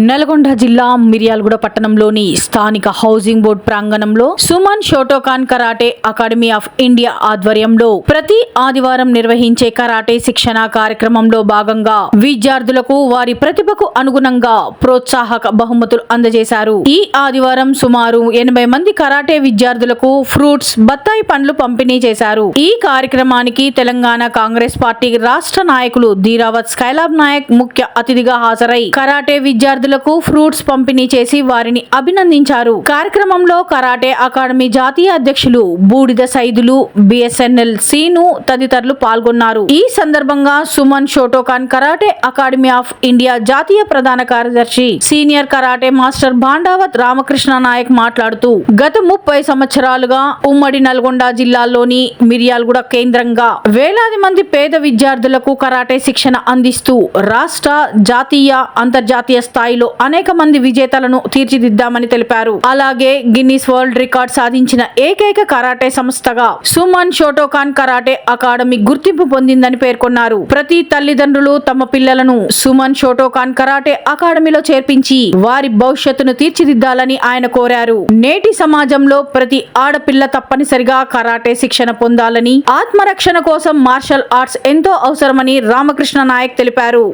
నల్గొండ జిల్లా మిర్యాలగూడ పట్టణంలోని స్థానిక హౌసింగ్ బోర్డు ప్రాంగణంలో Suman Shotokan karate academy of India ఆధ్వర్యంలో ప్రతి ఆదివారం నిర్వహించే కరాటే శిక్షణ కార్యక్రమంలో భాగంగా విద్యార్థులకు వారి ప్రతిభకు అనుగుణంగా ప్రోత్సాహక బహుమతులు అందజేశారు. ఈ ఆదివారం సుమారు 80 మంది కరాటే విద్యార్థులకు ఫ్రూట్స్, బత్తాయి పండ్లు పంపిణీ చేశారు. ఈ కార్యక్రమానికి తెలంగాణ కాంగ్రెస్ పార్టీ రాష్ట్ర నాయకులు ధీరావత్ స్కైలాబ్ నాయక్ ముఖ్య అతిథిగా హాజరై కరాటే విద్యార్థులకు ఫ్రూట్స్ పంపిణీ చేసి వారిని అభినందించారు. కార్యక్రమంలో కరాటే అకాడమీ జాతీయ అధ్యక్షులు బూడిద సైదులు, బిఎస్ఎన్ఎల్ సీను తదితరులు పాల్గొన్నారు. ఈ సందర్భంగా Suman Shotokan karate academy of India జాతీయ ప్రధాన కార్యదర్శి senior karate master Bhandavat Ramakrishna Naik మాట్లాడుతూ గత 30 సంవత్సరాలుగా ఉమ్మడి నల్గొండ జిల్లాలోని మిర్యాలగూడ కేంద్రంగా వేలాది మంది పేద విద్యార్థులకు కరాటే శిక్షణ అందిస్తూ రాష్ట్ర, జాతీయ, అంతర్జాతీయ స్థాయిలో అనేక మంది విజేతలను తీర్చిదిద్దామని తెలిపారు. అలాగే గిన్నిస్ వరల్డ్ రికార్డ్ సాధించిన ఏకైక కరాటే సంస్థగా సుమన్ షోటోకాన్ కరాటే అకాడమీ గుర్తింపు పొందిందని పేర్కొన్నారు. ప్రతి తల్లిదండ్రులు తమ పిల్లలను సుమన్ షోటోకాన్ కరాటే అకాడమీలో చేర్పించి వారి భవిష్యత్తును తీర్చిదిద్దాలని ఆయన కోరారు. నేటి సమాజంలో ప్రతి ఆడపిల్ల తప్పనిసరిగా కరాటే శిక్షణ పొందాలని, ఆత్మరక్షణ కోసం మార్షల్ ఆర్ట్స్ ఎంతో అవసరమని రామకృష్ణ నాయక్ తెలిపారు.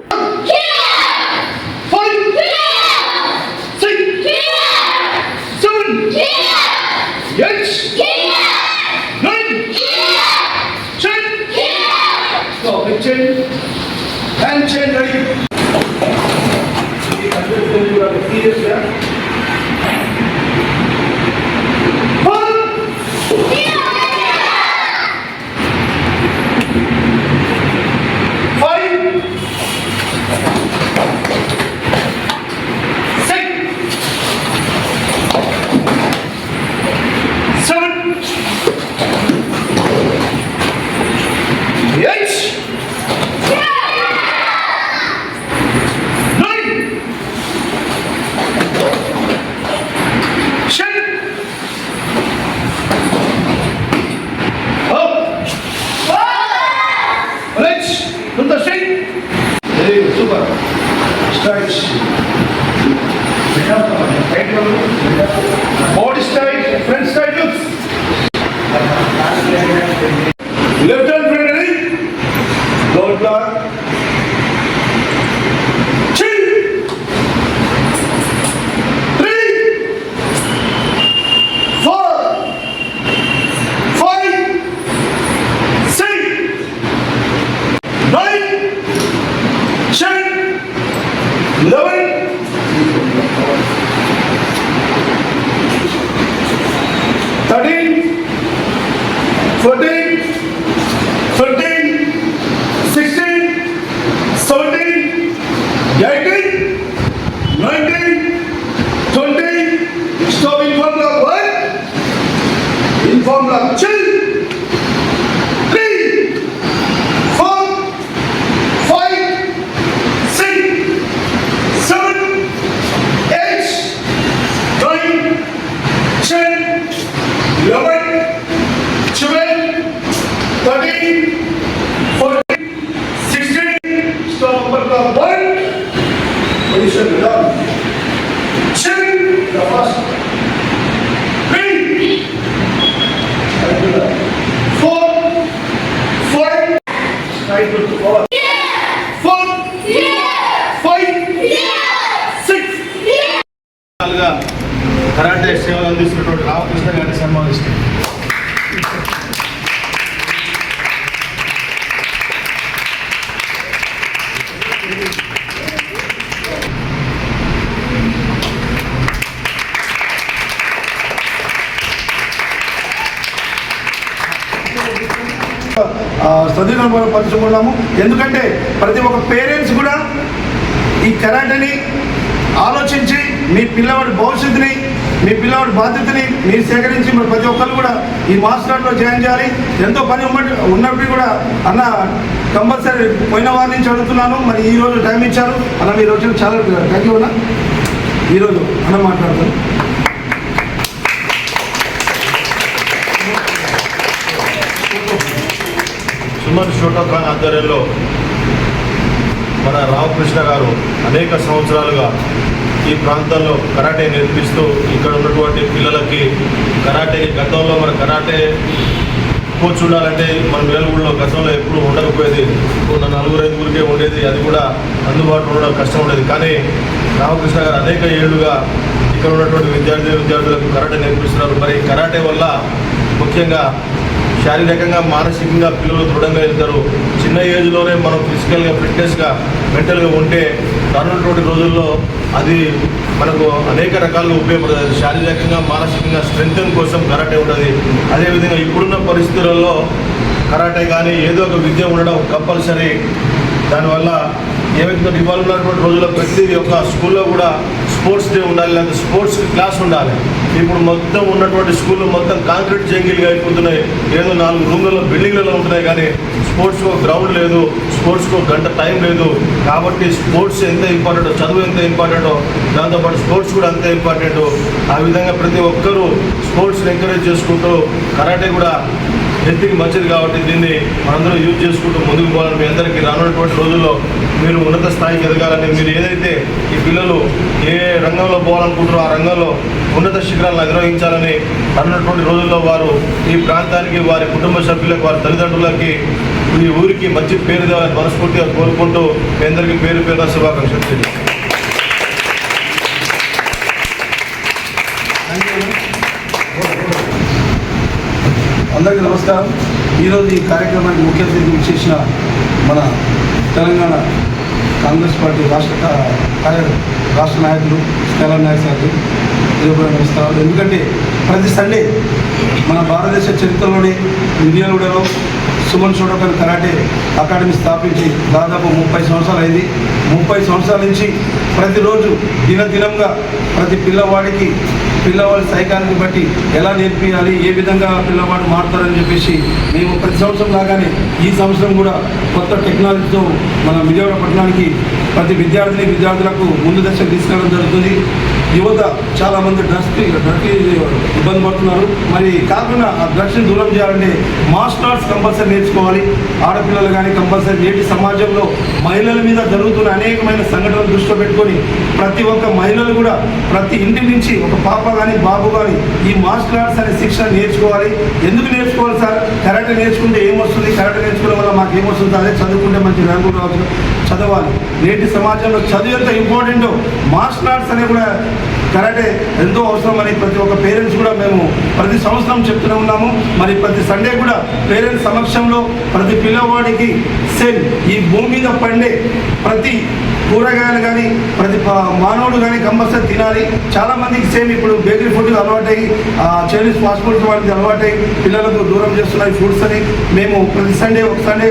Body straight, front straight looks. Left hand front ready. Lower block. Chin. 3, 4, 5, 6, 9, 10, 11. 13, 14, 15, 16, 17, 18, 19, 20. Stop in front of what? In front of chill. 3, 4, 5, 6, 7, 8, 9, 10, 11, 12, 13, 14, 16. Stop for the 1. Position down. Chin. The first. 3, 4, 5. Straight to the 4. 4, 5, 6. Karate సేవలు అందిస్తున్నటువంటి రామకృష్ణ గారిని సన్మానిస్తుంది. సద్వినియోగం పరుచుకున్నాము. ఎందుకంటే ప్రతి ఒక్క parents కూడా ఈ కరాటేని ఆలోచించి మీ పిల్లవాడి భవిష్యత్తుని, మీ పిల్లవాడి బాధ్యతని మీరు సేకరించి మరి ప్రతి ఒక్కరు కూడా ఈ మాస్టర్లో జాయిన్ చేయాలి. ఎంతో పని ఉన్నప్పుడు కూడా అన్న కంపల్సరీ పోయిన వారి నుంచి అడుగుతున్నాను. మరి ఈరోజు టైం ఇచ్చారు అన్న, మీరు వచ్చిన చాలా థ్యాంక్ యూ అన్న. ఈరోజు అన్న మాట్లాడతాను. సుమన్ షోటోకాన్ ఆధ్వర్యంలో మన రామకృష్ణ గారు అనేక సంవత్సరాలుగా ఈ ప్రాంతంలో కరాటే నేర్పిస్తూ ఇక్కడ ఉన్నటువంటి పిల్లలకి కరాటేకి గతంలో మన కరాటే కోచ్ ఉండాలంటే మన మేలుగుడిలో గతంలో ఎప్పుడు ఉండకపోయేది, ఉన్న 4-5 ఉండేది. అది కూడా అందుబాటులో ఉండడం కష్టం ఉండేది. కానీ రామకృష్ణ గారు అనేక ఏళ్లుగా ఇక్కడ ఉన్నటువంటి విద్యార్థులకు కరాటే నేర్పిస్తున్నారు. మరి కరాటే వల్ల ముఖ్యంగా శారీరకంగా మానసికంగా పిల్లలు దృఢంగా వెళ్తారు. చిన్న ఏజ్లోనే మనం ఫిజికల్గా ఫిట్నెస్గా మెంటల్గా ఉంటే రానున్నటువంటి రోజుల్లో అది మనకు అనేక రకాలుగా ఉపయోగపడుతుంది. శారీరకంగా మానసికంగా స్ట్రెంగ్తన్ కోసం కరాటే ఉంటుంది. అదేవిధంగా ఇప్పుడున్న పరిస్థితులలో కరాటే కానీ ఏదో ఒక విద్య ఉండడం కంపల్సరీ. దానివల్ల ఏవైతే ఇవాళ ఉన్నటువంటి రోజుల్లో ప్రతి ఒక్క స్కూల్లో కూడా స్పోర్ట్స్ డే ఉండాలి, లేకపోతే స్పోర్ట్స్ క్లాస్ ఉండాలి. ఇప్పుడు మొత్తం ఉన్నటువంటి స్కూళ్ళు మొత్తం కాంక్రీట్ జంగిల్గా అయిపోతున్నాయి. ఏదో 4 రూమ్లలో బిల్డింగ్లలో ఉంటున్నాయి, కానీ స్పోర్ట్స్కి ఒక గ్రౌండ్ లేదు, స్పోర్ట్స్కి ఒక గంట టైం లేదు. కాబట్టి స్పోర్ట్స్ ఎంత ఇంపార్టెంటో, చదువు ఎంత ఇంపార్టెంటో, దాంతోపాటు స్పోర్ట్స్ కూడా అంతే ఇంపార్టెంట్. ఆ విధంగా ప్రతి ఒక్కరూ స్పోర్ట్స్ని ఎంకరేజ్ చేసుకుంటూ కరాటే కూడా హెల్త్కి మంచిది కాబట్టి దీన్ని మనందరూ యూజ్ చేసుకుంటూ ముందుకు పోవాలని మీ అందరికీ రానున్నటువంటి రోజుల్లో మీరు ఉన్నత స్థాయికి ఎదగాలని, మీరు ఏదైతే ఈ పిల్లలు ఏ రంగంలో పోవాలనుకుంటారో ఆ రంగంలో ఉన్నత శిఖరాలను అధిరోహించాలని రానున్నటువంటి రోజుల్లో వారు ఈ ప్రాంతానికి, వారి కుటుంబ సభ్యులకు, వారి తల్లిదండ్రులకి, ఈ ఊరికి మంచి పేరు దేవాలని మనస్ఫూర్తిగా కోరుకుంటూ మీ అందరికీ పేరు పేరున శుభాకాంక్షలు తెలియజేస్తాను. అందరికీ నమస్కారం. ఈరోజు ఈ కార్యక్రమానికి ముఖ్య అతిథి చేసిన మన తెలంగాణ కాంగ్రెస్ పార్టీ రాష్ట్ర నాయకులు తెలంగాణ నాయకులు కూడా నమస్కారాలు. ఎందుకంటే ప్రతి సండే మన భారతదేశ చరిత్రలోనే మిర్యాలగూడలో సుమన్ షోటోకాన్ కరాటే అకాడమీ స్థాపించి దాదాపు 30 సంవత్సరాలు అయింది. 30 సంవత్సరాల నుంచి ప్రతిరోజు దినంగా ప్రతి పిల్లవాడి సైకాన్ని బట్టి ఎలా నేర్పించాలి, ఏ విధంగా పిల్లవాడు మారుతారని చెప్పేసి మేము ప్రతి సంవత్సరం లాగానే ఈ సంవత్సరం కూడా కొత్త టెక్నాలజీతో మన విజయవాడ పట్టణానికి ప్రతి విద్యార్థులకు ముందు దశకు తీసుకెళ్ళడం జరుగుతుంది. యువత చాలామంది డ్రగ్స్కి ఇబ్బంది పడుతున్నారు. మరి కాకుండా ఆ డ్రగ్స్ని దూరం చేయాలంటే మార్షల్ ఆర్ట్స్ కంపల్సరీ నేర్చుకోవాలి. ఆడపిల్లలు కానీ కంపల్సరీ నేటి సమాజంలో మహిళల మీద జరుగుతున్న అనేకమైన సంఘటనలు దృష్టిలో పెట్టుకొని ప్రతి ఒక్క మహిళలు కూడా ప్రతి ఇంటి నుంచి ఒక పాప కానీ బాబు కానీ ఈ మార్షల్ ఆర్ట్స్ అనే శిక్షణ నేర్చుకోవాలి. ఎందుకు నేర్చుకోవాలి సార్? కరాటే నేర్చుకుంటే ఏమొస్తుంది? కరాటే నేర్చుకోవడం వల్ల మాకు ఏమొస్తుంది? అదే చదువుకుంటే మంచి ర్యాంకులు రావచ్చు. చదవాలి. నేటి సమాజంలో చదువు ఎంత ఇంపార్టెంటో మార్షల్ ఆర్ట్స్ అనే కూడా కరాటే ఎంతో అవసరం అని ప్రతి ఒక్క పేరెంట్స్ కూడా మేము ప్రతి సంవత్సరం చెప్తూనే ఉన్నాము. మరి ప్రతి సండే కూడా పేరెంట్స్ సమక్షంలో ప్రతి పిల్లవాడికి సేమ్ ఈ భూమి మీద పండే ప్రతి కూరగాయలు కానీ ప్రతి మానవుడు కానీ కంపల్సరీ తినాలి. చాలామందికి సేమ్ ఇప్పుడు బేకరీ ఫుడ్ అలవాటై చైనీస్ ఫాస్ట్ ఫుడ్స్ వాటికి అలవాటై పిల్లలకు దూరం చేస్తున్నాయి ఫుడ్స్ అని. మేము ప్రతి సండే ఒక సండే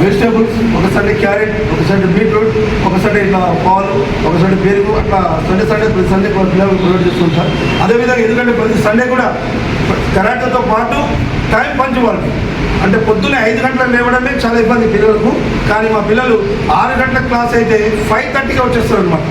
వెజిటేబుల్స్, ఒక సండే క్యారెట్, ఒక సండే బీట్రూట్, ఒక సండే ఇట్లా పాలు, ఒక సండే పెరుగు, అట్లా సండే ప్రతి సండే పిల్లలకు ప్రొవైడ్ చేస్తుంది సార్. అదేవిధంగా ఎందుకంటే ప్రతి సండే కూడా కరాటేతో పాటు టైం పంచుకోవాలి. అంటే పొద్దున్నే 5 గంటలకు లేవడమే చాలా ఇబ్బంది పిల్లలకు. కానీ మా పిల్లలు 6 గంటల క్లాస్ అయితే 5:30కి వచ్చేస్తారు అనమాట.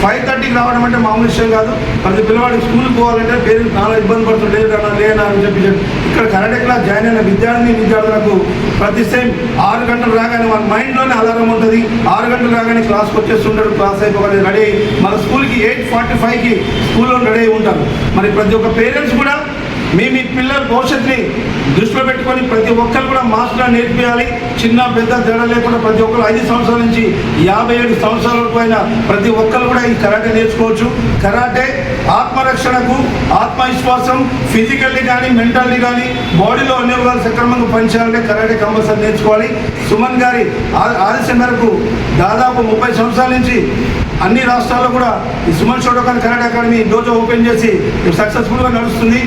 5:30కి రావడం అంటే మామూలు విషయం కాదు. ప్రతి పిల్లవాడికి స్కూల్కి పోవాలంటే పేరెంట్స్ చాలా ఇబ్బంది పడుతుంది. లేనా అని చెప్పి ఇక్కడ కరాటే క్లాస్ జాయిన్ అయిన విద్యార్థులకు ప్రతి సేమ్ 6 గంటలు రాగానే వాళ్ళ మైండ్లోనే అలారం ఉంటుంది. 6 గంటలు రాగానే క్లాస్కి వచ్చేస్తుంటారు. క్లాస్ అయిపోగానే రెడీ అయ్యి మన స్కూల్కి 8:45కి స్కూల్లో రెడీ అయి ఉంటారు. మరి ప్రతి ఒక్క పేరెంట్స్ కూడా మీ పిల్లల భవిష్యత్తుని దృష్టిలో పెట్టుకొని ప్రతి ఒక్కరు కూడా మార్షల్ నేర్పించాలి. చిన్న పెద్ద తేడా లేకుండా ప్రతి ఒక్కరు 5 సంవత్సరాల నుంచి 57 సంవత్సరాల వరకు అయినా ప్రతి ఒక్కరు కూడా ఈ కరాటే నేర్చుకోవచ్చు. కరాటే ఆత్మరక్షణకు, ఆత్మవిశ్వాసం, ఫిజికల్లీ కానీ మెంటల్లీ కానీ బాడీలో అన్ని విధాలు సక్రమంగా పనిచేయాలంటే కరాటే కంపల్సరీ నేర్చుకోవాలి. సుమన్ గారి ఆదేశం మేరకు దాదాపు 30 సంవత్సరాల నుంచి అన్ని రాష్ట్రాల్లో కూడా ఈ Suman Shotokan karate academy dojo open చేసి సక్సెస్ఫుల్గా నడుస్తుంది.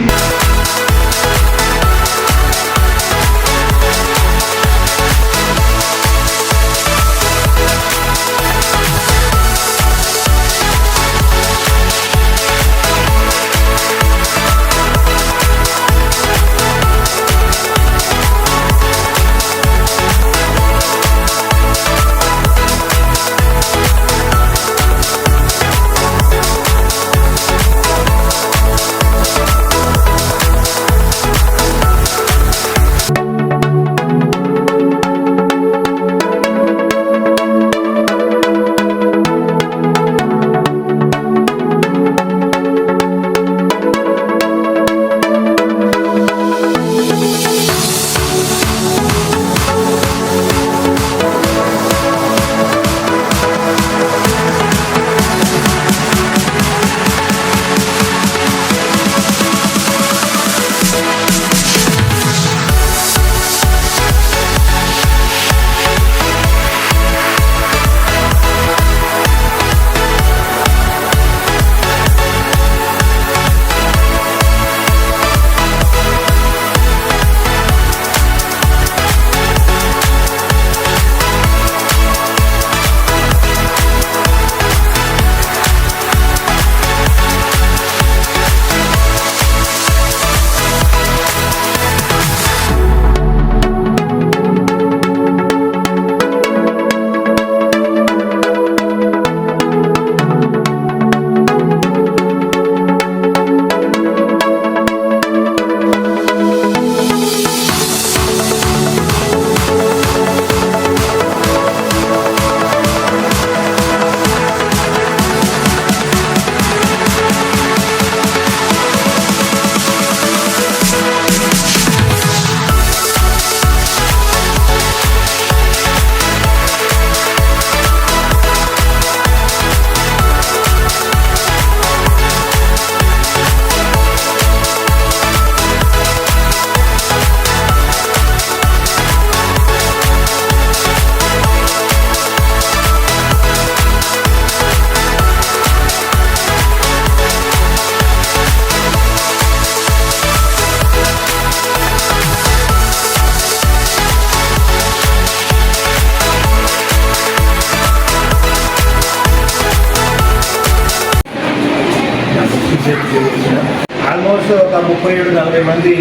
ఆల్మోస్ట్ ఒక 37-40 మంది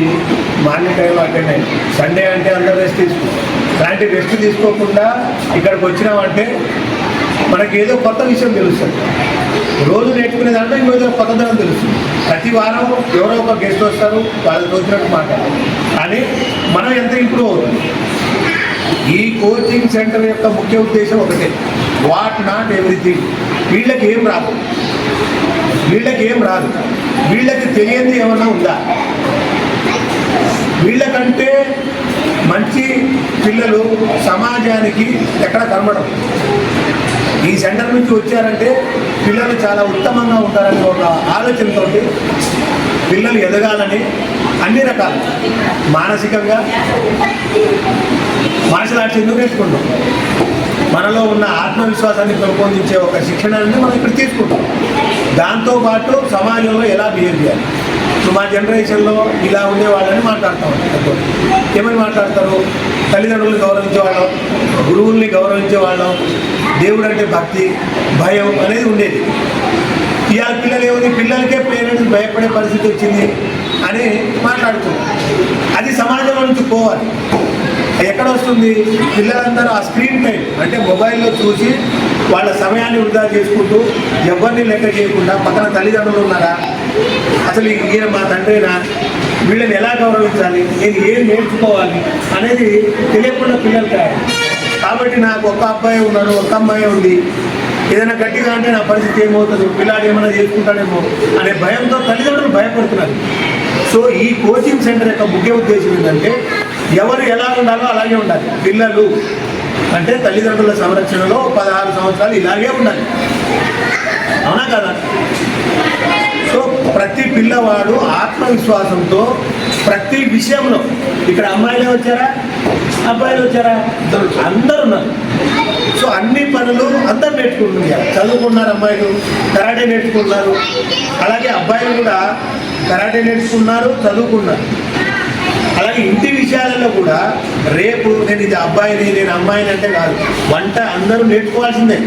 మార్నింగ్ టైంలో అటెండ్ అయ్యి, సండే అంటే అందరూ రెస్ట్ తీసుకుంటాం. అలాంటి రెస్ట్ తీసుకోకుండా ఇక్కడికి వచ్చినామంటే మనకి ఏదో కొత్త విషయం తెలుస్తుంది. రోజు నేర్చుకునే దాంట్లో ఇంకో కొత్తదనం తెలుస్తుంది. ప్రతి వారం ఎవరో ఒక గెస్ట్ వస్తారు, వాళ్ళకి తోచినట్టు మాట్లాడాలి. కానీ మనం ఎంత ఇంప్రూవ్ అవుతుంది. ఈ కోచింగ్ సెంటర్ యొక్క ముఖ్య ఉద్దేశం ఒకటే, వాట్ నాట్ ఎవ్రీథింగ్. వీళ్ళకి ఏం రాదు, వీళ్ళకి తెలియంది ఏమన్నా ఉందా? వీళ్ళకంటే మంచి పిల్లలు సమాజానికి ఎక్కడ కనబడరు. ఈ సెంటర్ నుంచి వచ్చారంటే పిల్లలు చాలా ఉత్తమంగా ఉంటారనే ఒక ఆలోచనతో పిల్లలు ఎదగాలని అన్ని రకాలు మానసికంగా మార్షల్ ఆర్ట్స్ ఎందుకు నేర్చుకుంటాం? మనలో ఉన్న ఆత్మవిశ్వాసాన్ని పెంపొందించే ఒక శిక్షణని మనం ఇక్కడ తీసుకుంటాం. దాంతోపాటు సమాజంలో ఎలా బిహేవ్ చేయాలి. ఇప్పుడు మా జనరేషన్లో ఇలా ఉండేవాళ్ళని మాట్లాడుతూ ఉంటారు. ఏమని మాట్లాడతారు? తల్లిదండ్రులను గౌరవించే వాళ్ళం, గురువుల్ని గౌరవించే వాళ్ళం, దేవుడు అంటే భక్తి, భయం అనేది ఉండేది. ఇవాళ పిల్లలు ఏముంది, పిల్లలకే పేరెంట్స్ భయపడే పరిస్థితి వచ్చింది అని మాట్లాడుతున్నారు. అది సమాజంలో నుంచి పోవాలి. ఎక్కడ వస్తుంది? పిల్లలందరూ ఆ స్క్రీన్ టైం అంటే మొబైల్లో చూసి వాళ్ళ సమయాన్ని వృధా చేసుకుంటూ ఎవరిని లెక్క చేయకుండా, పక్కన తల్లిదండ్రులు ఉన్నారా, అసలు ఈయన మా తండ్రినా, వీళ్ళని ఎలా గౌరవించాలి, నేను ఏం నేర్చుకోవాలి అనేది తెలియకుండా పిల్లలు కాదు. కాబట్టి నాకు ఒక అబ్బాయి ఉన్నాడు, ఒక అమ్మాయి ఉంది, ఏదైనా గట్టిగా అంటే నా పరిస్థితి ఏమవుతుంది, పిల్లాడు ఏమైనా చేసుకుంటాడేమో అనే భయంతో తల్లిదండ్రులు భయపడుతున్నారు. సో ఈ కోచింగ్ సెంటర్ యొక్క ముఖ్య ఉద్దేశం ఏంటంటే ఎవరు ఎలా ఉండాలో అలాగే ఉండాలి. పిల్లలు అంటే తల్లిదండ్రుల సంరక్షణలో 16 సంవత్సరాలు ఇలాగే ఉండాలి. అవునా కదా? సో ప్రతి పిల్లవాడు ఆత్మవిశ్వాసంతో ప్రతి విషయంలో, ఇక్కడ అమ్మాయిలే వచ్చారా, అబ్బాయిలు వచ్చారా, అందరూ ఉన్నారు. సో అన్ని పనులు అందరు నేర్చుకుంటున్నారు. చదువుకున్నారు, అమ్మాయిలు కరాటే నేర్చుకున్నారు, అలాగే అబ్బాయిలు కూడా కరాటే నేర్చుకున్నారు, చదువుకున్నారు. అలాగే ఇంటి విషయాలలో కూడా రేపు నేను ఇది అబ్బాయిని, నేను అమ్మాయిని అంటే కాదు, వంట అందరూ నేర్చుకోవాల్సిందే,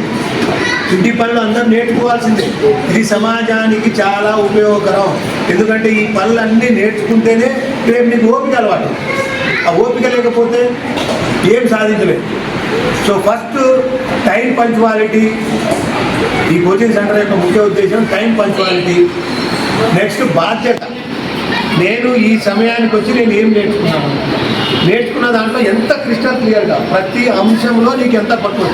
ఇంటి పనులు అందరూ నేర్చుకోవాల్సిందే. ఇది సమాజానికి చాలా ఉపయోగకరం. ఎందుకంటే ఈ పనులన్నీ నేర్చుకుంటేనే రేపు మీకు ఓపిక అలవాటు. ఆ ఓపిక లేకపోతే ఏం సాధించలేదు. So first time punctuality. ఈ కోచింగ్ సెంటర్ యొక్క ముఖ్య ఉద్దేశం టైం పంచువాలిటీ. నెక్స్ట్ బాధ్యత. నేను ఈ సమయానికి వచ్చి నేను ఏం నేర్చుకున్న దాంట్లో ఎంత క్రిస్టల్ క్లియర్గా ప్రతి అంశంలో నీకు ఎంత పట్టు.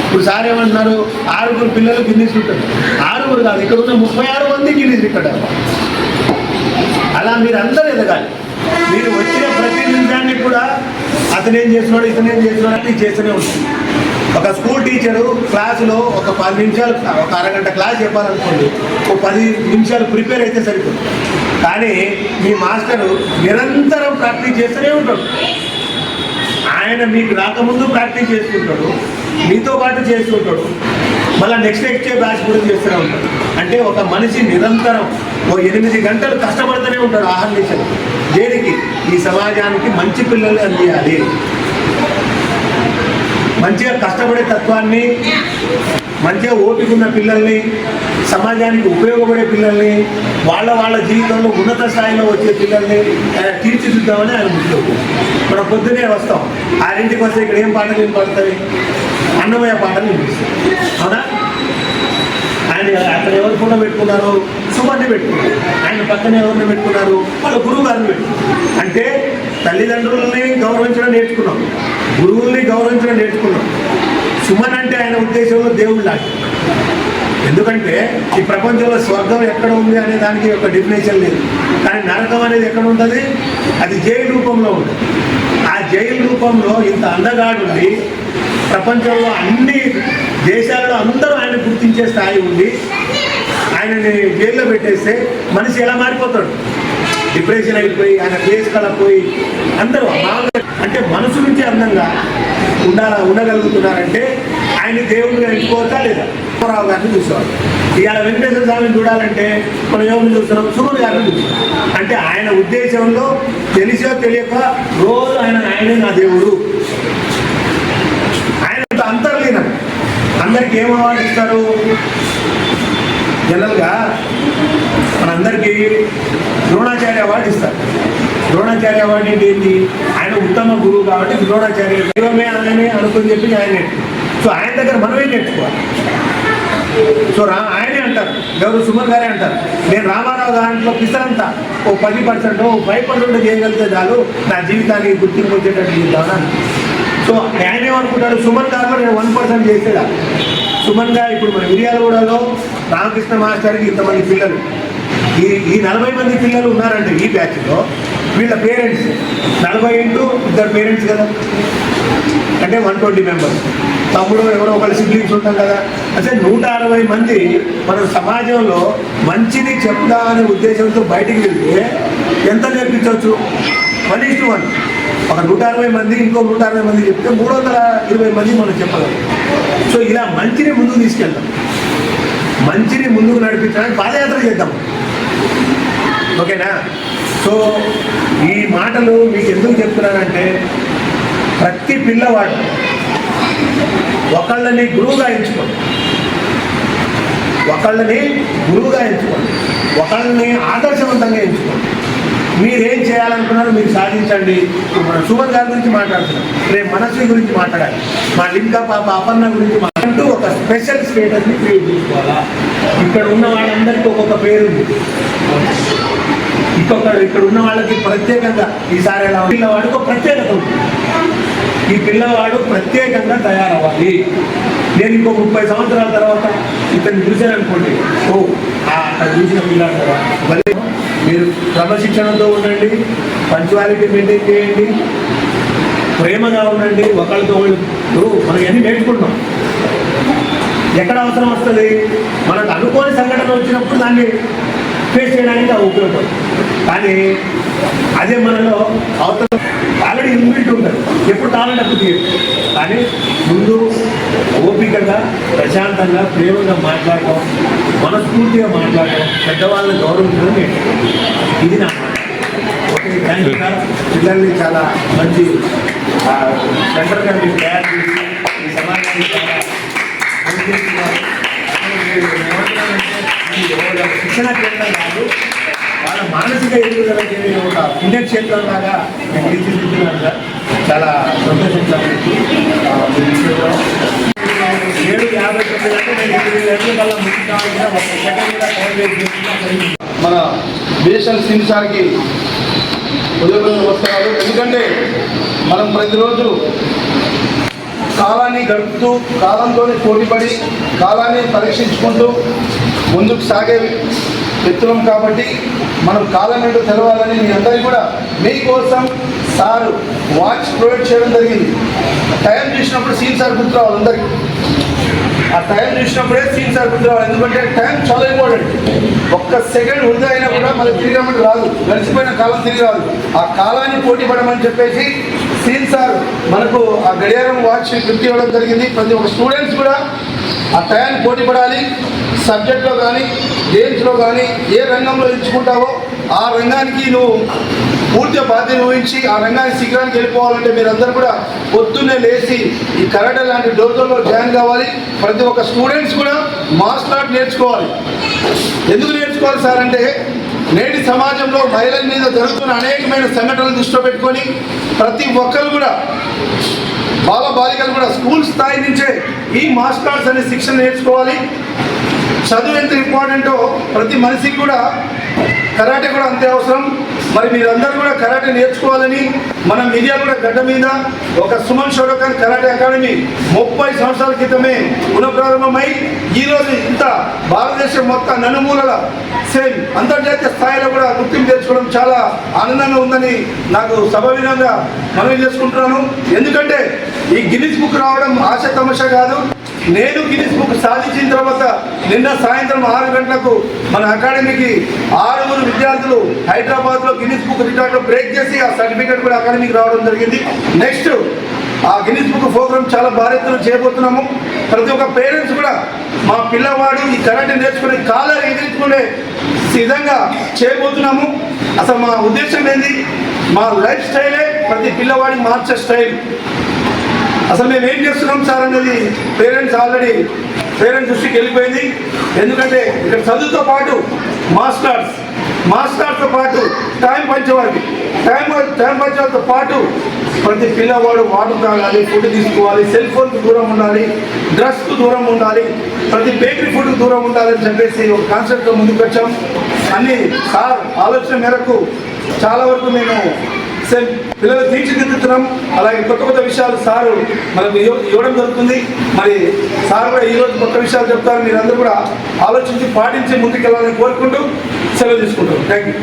ఇప్పుడు సార్ ఏమంటున్నారు, 6 పిల్లలు గిన్నీస్ రికార్డ్. 6 కాదు, ఇక్కడ ఉన్న 36 మంది గిన్నీస్ రికార్డ్. అలా మీరు అందరూ ఎదగాలి. మీరు వచ్చిన ప్రతి నిమిషాన్ని కూడా అతనేం చేస్తున్నాడు, ఇతనేం చేస్తున్నాడు అని చేస్తూనే ఉంటుంది. ఒక స్కూల్ టీచరు క్లాసులో ఒక 10 నిమిషాలు, ఒక అరగంట క్లాస్ చెప్పాలనుకోండి, ఒక 10 నిమిషాలు ప్రిపేర్ అయితే సరిపోతుంది. కానీ మీ మాస్టరు నిరంతరం ప్రాక్టీస్ చేస్తూనే ఉంటాడు. ఆయన మీకు రాకముందు ప్రాక్టీస్ చేసుకుంటాడు, మీతో పాటు చేస్తుంటాడు, మళ్ళీ నెక్స్ట్ బ్యాచ్ కూడా చేస్తూనే ఉంటాడు. అంటే ఒక మనిషి నిరంతరం 8 గంటలు కష్టపడుతూనే ఉంటాడు ఆహర్నిశలు. దేనికి? ఈ సమాజానికి మంచి పిల్లలు అందియాలి. మంచిగా కష్టపడే తత్వాన్ని, మంచిగా ఓపిక ఉన్న పిల్లల్ని, సమాజానికి ఉపయోగపడే పిల్లల్ని, వాళ్ళ జీవితంలో ఉన్నత స్థాయిలో వచ్చే పిల్లల్ని తీర్చిదిద్దామని ఆయన ముఖ్యం. మనం పొద్దునే వస్తాం, 6ంటికి వస్తే ఇక్కడ ఏం పాటలు వినపడతాయి? అన్నమయ్య పాటలు వినిపిస్తాయి. అవునా? ఆయన అక్కడ ఎవరు కూడా పెట్టుకున్నారు? సుమన్ని పెట్టుకున్నారు. ఆయన పక్కన ఎవరిని పెట్టుకున్నారు? వాళ్ళ గురువు గారిని పెట్టుకున్నారు. అంటే తల్లిదండ్రులని గౌరవించడం నేర్చుకున్నాం, గురువుల్ని గౌరవించడం నేర్చుకున్నాం. సుమన్ అంటే ఆయన ఉద్దేశంలో దేవుడు లాంటి. ఎందుకంటే ఈ ప్రపంచంలో స్వర్గం ఎక్కడ ఉంది అనే దానికి ఒక డెఫినేషన్ లేదు. కానీ నరకం అనేది ఎక్కడ ఉంటుంది? అది జైలు రూపంలో ఉంటుంది. ఆ జైలు రూపంలో ఇంత అందగాడుండి ప్రపంచంలో అన్ని దేశాల్లో అందరూ ఆయన గుర్తించే స్థాయి ఉంది. ఆయనని జైల్లో పెట్టేస్తే మనిషి ఎలా మారిపోతాడు? డిప్రెషన్ అయిపోయి, ఆయన ఫేస్ కలపోయి అందరూ అంటే మనసు నుంచి అందంగా ఉండగలుగుతున్నారంటే ఆయన దేవుడిగా ఎంచుకోవచ్చా లేదా? రావు గారిని చూసేవాళ్ళు. ఇవాళ వెంకటేశ్వర స్వామిని చూడాలంటే మనం ఎవరిని చూస్తున్నాం? సుమన్ గారిని చూస్తున్నాం. అంటే ఆయన ఉద్దేశంలో తెలిసో తెలియక రోజు ఆయనే నా దేవుడు. ఆయన అంతర్లీనం. అందరికి ఏం అవార్డు ఇస్తారు? జనరల్గా మన అందరికీ ద్రోణాచార్య అవార్డు ఇస్తారు. ద్రోణాచార్య అవార్డు అంటే ఏంటి? ఆయన ఉత్తమ గురువు కాబట్టి ద్రోణాచార్య దైవమే ఆయనే అనుకుని చెప్పి ఆయన నేర్చుకోవాలి. సో ఆయన దగ్గర మనమే నేర్చుకోవాలి. సో ఆయనే అంటారు, ఎవరు సుమన్ గారే అంటారు, నేను రామారావు దాంట్లో పిసరంతా ఓ 10% 5% చేయగలిగితే చాలు నా జీవితానికి గుర్తింపు వచ్చేటట్టు చేద్దామని. సో ఆయన ఏమనుకుంటాడు, సుమన్ గారు నేను 1% చేసేదా. సుమన్ గారు ఇప్పుడు మన మిర్యాలగూడలో రామకృష్ణ మాస్టర్కి ఇంతమంది పిల్లలు, ఈ 40 మంది పిల్లలు ఉన్నారంటే ఈ బ్యాచ్లో వీళ్ళ పేరెంట్స్ 40 ఇంటూ 2 పేరెంట్స్ కదా, అంటే 120 మెంబర్స్. తమ్ముడు ఎవరో ఒకళ్ళు సిబ్లింగ్స్ ఉంటాం కదా. అంటే 160 మంది మనం సమాజంలో మంచిని చెప్తా అనే ఉద్దేశంతో బయటికి వెళ్తే ఎంత నేర్పించవచ్చు? 1:1. ఒక 160 మంది ఇంకో 160 మంది చెప్తే 320 మంది మనం చెప్పగలం. సో ఇలా మంచిని ముందుకు తీసుకెళ్తాం, మంచిని ముందుకు నడిపించడానికి పాదయాత్ర చేద్దాం. ఓకేనా? సో ఈ మాటలు మీకు ఎందుకు చెప్తున్నానంటే, ప్రతి పిల్లవాడు ఒకళ్ళని గురువుగా ఎంచుకోండి, ఒకళ్ళని ఆదర్శవంతంగా ఎంచుకోండి. మీరేం చేయాలనుకున్నారో మీరు సాధించండి. మన సుమన్ గారి గురించి మాట్లాడుతున్నాం, రేపు మనస్వి గురించి మాట్లాడాలి, మా లింకా పాప అపర్ణ గురించి మాట్లాడుతూ ఒక స్పెషల్ స్టేటస్ని క్రియేట్ చేసుకోవాలా. ఇక్కడ ఉన్న వాళ్ళందరికీ ఒక్కొక్క పేరు ఉంది, ఇక్కడ ఉన్న వాళ్ళకి ప్రత్యేకంగా ఈసారి ఎలా పిల్లవాడికి ఒక ప్రత్యేకత ఉంది. ఈ పిల్లవాడు ప్రత్యేకంగా తయారవ్వాలి. నేను ఇంకో 30 సంవత్సరాల తర్వాత ఇతన్ని చూశాను అనుకోండి, ఓ అక్కడ చూసిన పిల్లాడు కదా. మళ్ళీ మీరు క్రమశిక్షణతో ఉండండి, పంచువాలిటీ మెయింటైన్ చేయండి, ప్రేమగా ఉండండి ఒకళ్ళతో ఒకళ్ళు. మనం ఎన్ని నేర్చుకుంటున్నాం, ఎక్కడ అవసరం వస్తుంది, మనకు అనుకోని సంఘటన వచ్చినప్పుడు దాన్ని ఫేస్ చేయడానికి అది ఉపయోగపడుతుంది. కానీ అదే మనలో అవసరం ఆల్రెడీ ఇన్బిల్ట్ ఉంటుంది, ఎప్పుడు కావాలంటే అప్పుడు తీయదు. కానీ ముందు ఓపికగా ప్రశాంతంగా ప్రేమగా మాట్లాడటం, మనస్ఫూర్తిగా మాట్లాడటం, పెద్దవాళ్ళని గౌరవించడం నేర్చుకోండి. ఇది నా మాట. Okay, thank you sir. పిల్లల్ని చాలా మంచి సెంటర్గా మీరు తయారు చేసి ఈ సమాజానికి చాలా మంచి చేస్తున్నారు. శిక్షణ కేంద్రం కాదు, వాళ్ళ మానసిక ఎదుగుదలకి ఒక పుణ్యక్షేత్రం లాగా నేను తీర్చిదిద్దుతున్నాను సార్. చాలా సంతోషించాను. 7:59 అంటే నేను 8 గంటల కల్లా ముందు కావాల్సిన ఒక సెకండ్ కూడా టైం వేస్ట్ చేస్తున్నా. మన బిఎస్ఎల్ సింగ్ సార్కి ఉదయపూర్వ నమస్కారాలు. ఎందుకంటే మనం ప్రతిరోజు కాలాన్ని గడుపుతూ, కాలంతో పోటీపడి, కాలాన్ని పరీక్షించుకుంటూ ముందుకు సాగే వ్యక్తులం కాబట్టి మనం కాలం ఏంటో తెలవాలని మీ అందరికీ కూడా మీకోసం సార్ వాచ్ ప్రొవైడ్ చేయడం జరిగింది. టైం చూసినప్పుడు సీన్ సార్ గుర్తు రావాలి అందరికీ. ఆ టైం చూసినప్పుడే సీన్ సార్ గుర్తు రావాలి, ఎందుకంటే టైం చాలా ఇంపార్టెంట్. ఒక్క సెకండ్ వృధా అయినా కూడా మనకు తిరిగి రమ్మని రాదు, గడిచిపోయిన కాలం తిరిగి రాదు. ఆ కాలాన్ని పోటీ పడమని చెప్పేసి సీన్ సార్ మనకు ఆ గడియారం వాచ్ గిఫ్ట్ ఇవ్వడం జరిగింది. ప్రతి ఒక్క స్టూడెంట్స్ కూడా ఆ టైంని పోటీ పడాలి. సబ్జెక్ట్లో కానీ గేమ్స్లో కానీ ఏ రంగంలో ఎంచుకుంటావో ఆ రంగానికి నువ్వు పూర్తిగా బాధ్యత వహించి ఆ రంగానికి శిఖరానికి వెళ్ళిపోవాలంటే మీరందరూ కూడా పొద్దున్నే లేచి ఈ కరాటే లాంటి డోర్లో జాయిన్ కావాలి. ప్రతి ఒక్క స్టూడెంట్స్ కూడా మార్షల్ ఆర్ట్ నేర్చుకోవాలి. ఎందుకు నేర్చుకోవాలి సార్ అంటే, నేటి సమాజంలో మహిళల మీద జరుగుతున్న అనేకమైన సంఘటనలు దృష్టిలో పెట్టుకొని ప్రతి ఒక్కరు కూడా బాలికలు కూడా స్కూల్ స్థాయి నుంచే ఈ మార్షల్ ఆర్ట్స్ అనే శిక్షణ నేర్చుకోవాలి. చదువు ఎంత ఇంపార్టెంటో ప్రతి మనిషికి కూడా కరాటే కూడా అంతే అవసరం. మరి మీరందరూ కూడా కరాటే నేర్చుకోవాలని మన మీడియా కూడా గడ్డ మీద ఒక సుమన్ షోటోకాన్ కరాటే అకాడమీ 30 సంవత్సరాల క్రితమే పునఃప్రారంభమై ఈరోజు ఇంత భారతదేశం మొత్తం నలుమూలల సేమ్ అంతర్జాతీయ స్థాయిలో కూడా గుర్తింపు తెచ్చుకోవడం చాలా ఆనందంగా ఉందని నాకు సభవినంగా మనవి చేసుకుంటున్నాను. ఎందుకంటే ఈ గిన్నిస్ బుక్ రావడం ఆశ తమాషా కాదు. నేను గిన్నిస్ బుక్ సాధించిన తర్వాత నిన్న సాయంత్రం 6 గంటలకు మన అకాడమీకి 6 విద్యార్థులు హైదరాబాద్లో గిన్నిస్ బుక్ రికార్డులో బ్రేక్ చేసి ఆ సర్టిఫికేట్ కూడా అకాడమీకి రావడం జరిగింది. నెక్స్ట్ ఆ గిన్నిస్ బుక్ ప్రోగ్రామ్ చాలా భారీ ఎత్తున చేయబోతున్నాము. ప్రతి ఒక్క పేరెంట్స్ కూడా మా పిల్లవాడు ఈ కరాటే నేర్చుకునే కాలర్ ఎదిరించుకునే విధంగా చేయబోతున్నాము. అసలు మా ఉద్దేశం ఏంది, మా లైఫ్ స్టైలే ప్రతి పిల్లవాడికి మార్చే స్టైల్. అసలు మేము ఏం చేస్తున్నాం సార్ అనేది పేరెంట్స్ దృష్టికి వెళ్ళిపోయింది. ఎందుకంటే ఇక్కడ చదువుతో పాటు మార్షల్ ఆర్ట్స్ మాస్టర్తో పాటు టైం పంచేవారికి టైం పంచేవారితో పాటు ప్రతి పిల్లవాడు వాటర్ తాగాలి, ఫుడ్ తీసుకోవాలి, సెల్ ఫోన్కి దూరం ఉండాలి, డ్రగ్స్కు దూరం ఉండాలి, ప్రతి బేకరీ ఫుడ్కి దూరం ఉండాలని చెప్పేసి ఒక కాన్సెప్ట్తో ముందుకు వచ్చాం. అన్ని సార్ ఆలోచన మేరకు చాలా వరకు మేము పిల్లలు తీర్చిదిద్దుతున్నాం. అలాగే కొత్త విషయాలు సారు మనకు ఇవ్వడం జరుగుతుంది. మరి సార్ కూడా ఈరోజు కొత్త విషయాలు చెప్తారు. మీరందరూ కూడా ఆలోచించి పాటించి ముందుకెళ్ళాలని కోరుకుంటూ సెలవు తీసుకుంటాం. Thank you.